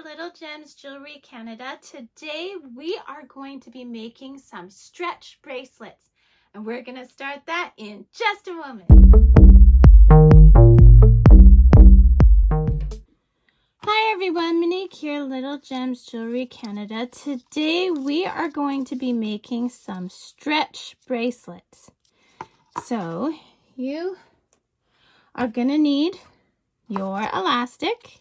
Little Gems Jewelry Canada. Today we are going to be making some stretch bracelets, and we're going to start that in just a moment. Hi everyone, Monique here, Little Gems Jewelry Canada. Today we are going to be making some stretch bracelets. So you are going to need your elastic.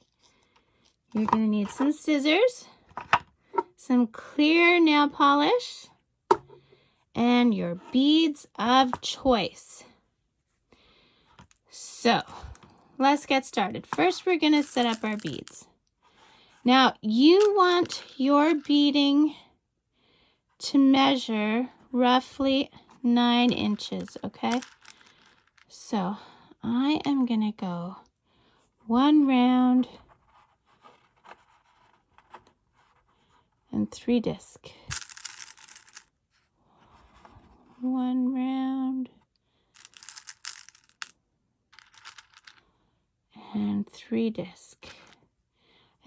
You're going to need some scissors, some clear nail polish, and your beads of choice. So let's get started. First, we're going to set up our beads. Now, you want your beading to measure roughly 9 inches, okay? So I am going to go one round and 3 discs. One round and 3 discs.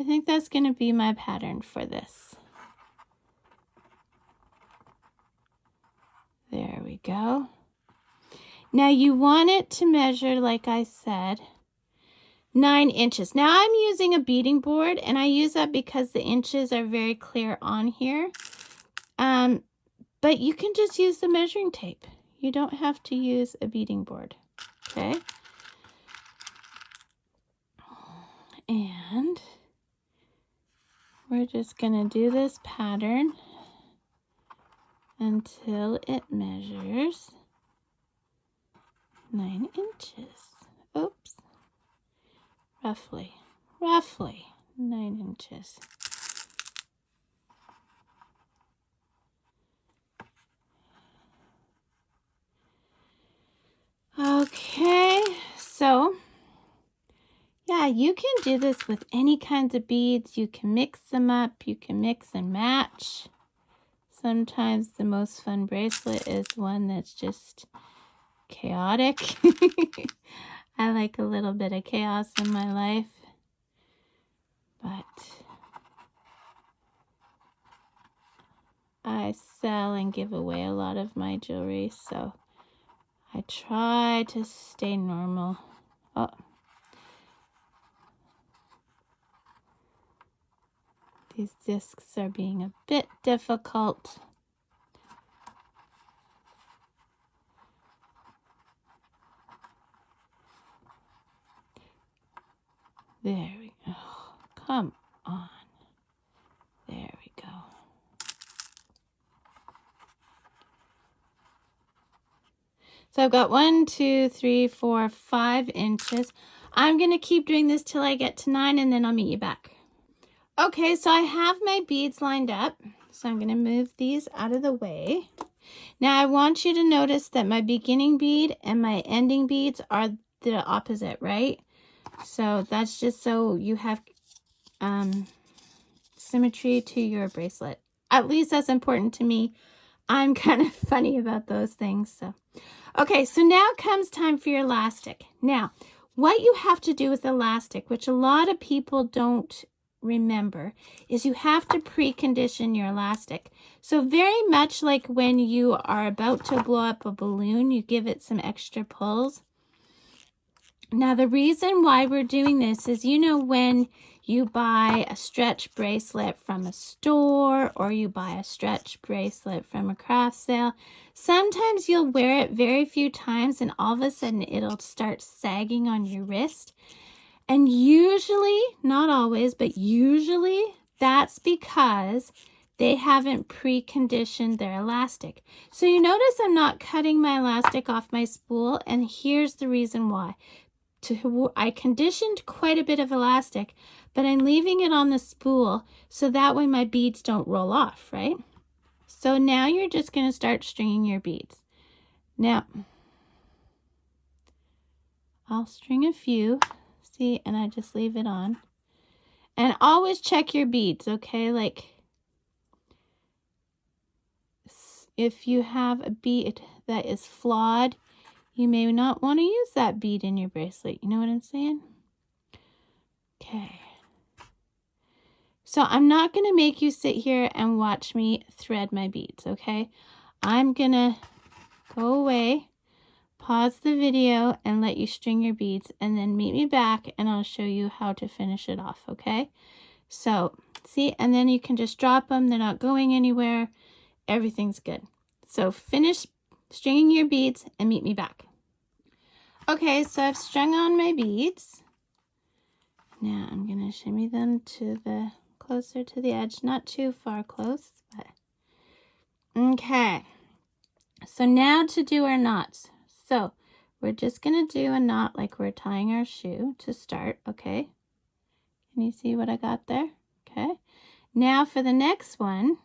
I think that's going to be my pattern for this. There we go. Now you want it to measure, like I said, 9 inches. Now I'm using a beading board, and I use that because the inches are very clear on here. But you can just use the measuring tape. You don't have to use a beading board, okay? And we're just going to do this pattern until it measures 9 inches. Oops. Roughly 9 inches. Okay, so yeah, you can do this with any kinds of beads. You can mix them up, you can mix and match. Sometimes the most fun bracelet is one that's just chaotic. I like a little bit of chaos in my life, but I sell and give away a lot of my jewelry, so I try to stay normal. Oh, these discs are being a bit difficult. There we go. Come on. There we go. So I've got 1, 2, 3, 4, 5 inches. I'm going to keep doing this till I get to 9, and then I'll meet you back. Okay, so I have my beads lined up. So I'm going to move these out of the way. Now I want you to notice that my beginning bead and my ending beads are the opposite, right? So that's just so you have symmetry to your bracelet. At least that's important to me. I'm kind of funny about those things. So, okay, so now comes time for your elastic. Now, what you have to do with elastic, which a lot of people don't remember, is you have to precondition your elastic. So very much like when you are about to blow up a balloon, you give it some extra pulls. Now, the reason why we're doing this is, you know, when you buy a stretch bracelet from a store or you buy a stretch bracelet from a craft sale, sometimes you'll wear it very few times and all of a sudden it'll start sagging on your wrist. And usually, not always, but usually that's because they haven't preconditioned their elastic. So you notice I'm not cutting my elastic off my spool, and here's the reason why. I conditioned quite a bit of elastic, but I'm leaving it on the spool so that way my beads don't roll off, right? So now you're just going to start stringing your beads. Now, I'll string a few, see, and I just leave it on. And always check your beads, okay? Like, if you have a bead that is flawed, you may not want to use that bead in your bracelet. You know what I'm saying? Okay. So I'm not going to make you sit here and watch me thread my beads, okay? I'm going to go away, pause the video, and let you string your beads, and then meet me back and I'll show you how to finish it off, okay? So, see, and then you can just drop them. They're not going anywhere. Everything's good. So finish stringing your beads and meet me back. Okay, so I've strung on my beads. Now I'm going to shimmy them to the closer to the edge, not too far close, but okay. So now to do our knots. So we're just going to do a knot like we're tying our shoe to start, okay? Can you see what I got there? Okay. Now for the next one,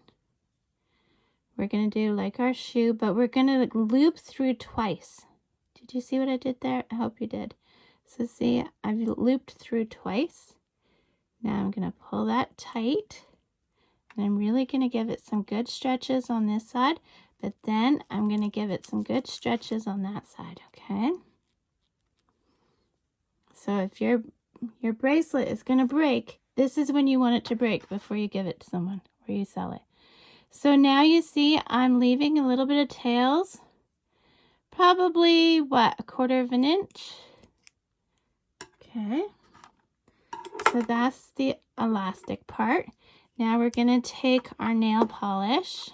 we're going to do like our shoe, but we're going to loop through twice. Did you see what I did there? I hope you did. So see, I've looped through twice. Now I'm going to pull that tight. And I'm really going to give it some good stretches on this side, but then I'm going to give it some good stretches on that side, okay? So if your bracelet is going to break, this is when you want it to break before you give it to someone or you sell it. So now you see I'm leaving a little bit of tails, probably, what, 1/4 inch? Okay, so that's the elastic part. Now we're going to take our nail polish.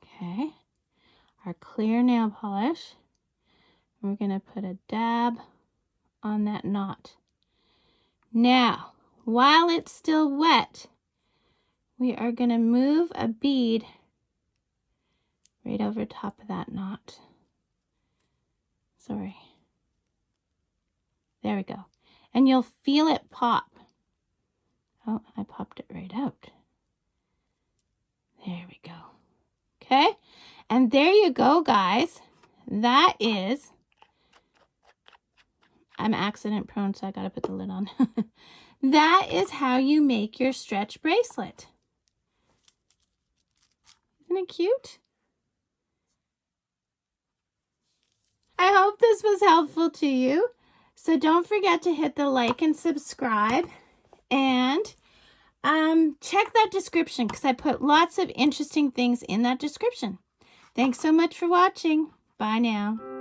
Okay, our clear nail polish. We're going to put a dab on that knot. Now, while it's still wet, we are going to move a bead right over top of that knot. Sorry. There we go. And you'll feel it pop. Oh, I popped it right out. There we go. Okay, and there you go, guys. That is, I'm accident prone, so I gotta put the lid on. That is how you make your stretch bracelet. Isn't it cute? I hope this was helpful to you. So don't forget to hit the like and subscribe, and check that description because I put lots of interesting things in that description. Thanks so much for watching. Bye now.